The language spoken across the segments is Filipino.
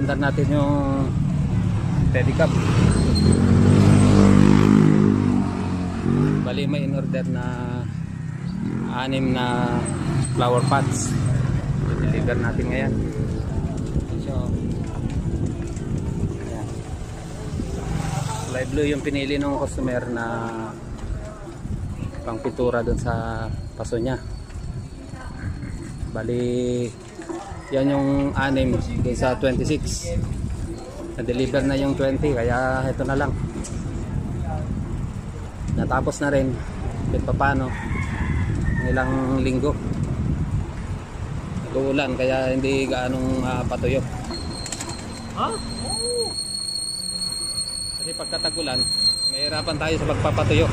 Paundar natin yung pedicab. Bali may in order na 6 na flower pots. I-deliver natin ngayon. So, ayan. Light blue yung pinili ng customer na pang pintura dun sa paso niya. Bali yan yung 6 dun sa 26. Na-deliver na yung 20, kaya ito na lang. Natapos na rin kahit papano ilang linggo. Nag-uulan kaya hindi gaanong patuyo. Kasi pagkatagulan mahirapan tayo sa pagpapatuyo.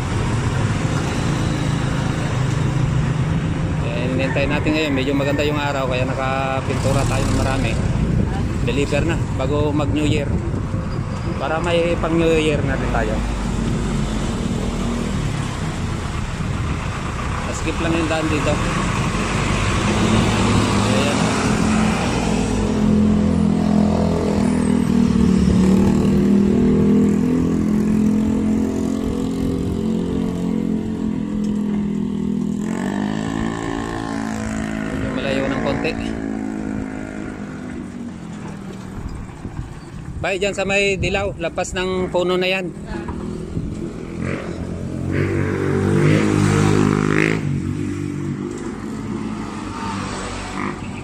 Hinintay natin ngayon, medyo maganda yung araw kaya nakapintura tayo ng marami. Deliver na bago mag New Year, para may pang New Year na rin tayo. Skip lang yung daan dito. Ayan. Malayo ng konti. Bay, dyan sa may dilaw, lapas ng puno na yan.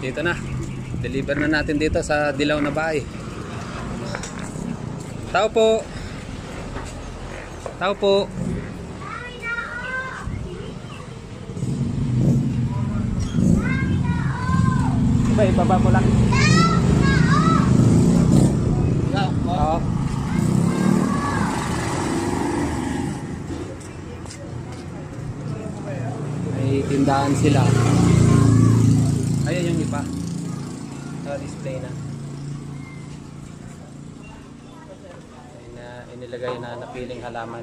Dito na, deliver na natin dito sa dilaw na bahay. Tao po. Tao po. Bay, baba mo lang. Oo. May tindahan sila. Ayan yung iba. Display na. Inilagay na napiling halaman.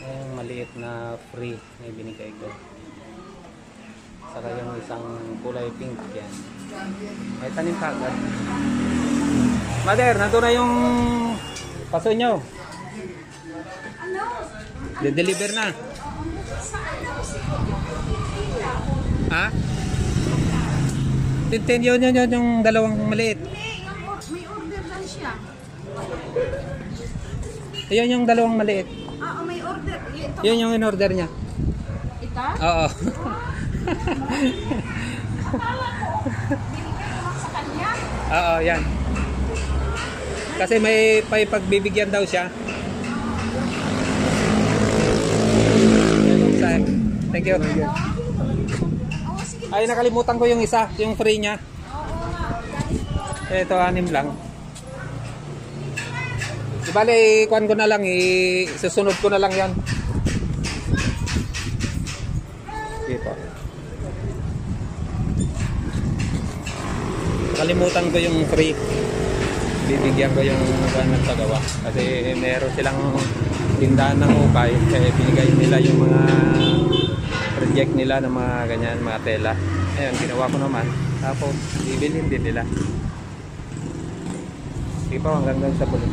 Ayan, maliit na free na binigay ko. Saka yung isang kulay pink yan. May tanim kagad. Mother, nandun na yung paso nyo. De-deliver na. Ha? Tintin yun yung dalawang maliit. May order lang siya. Yun yung dalawang maliit. May order. Ito. Yun yung in-order niya. Ito? Oo. Binigay ko lang sa kanya. Oo, yan. Kasi may pagbibigyan daw siya. Thank you. Ay, nakalimutan ko yung isa, yung free niya. Ito, 6 lang. Di bale, ikuan ko na lang, susunod ko na lang yan. Dito. Nakalimutan ko yung free. Bibigyan ko yung nagpagawa. Kasi meron silang tindahan ng ukay, kaya binigay nila yung mga project nila ng mga ganyan, mga tela. Ayun, ginawa ko naman. Tapos, bibilhin din nila. Sige pa, hanggang sa bulit.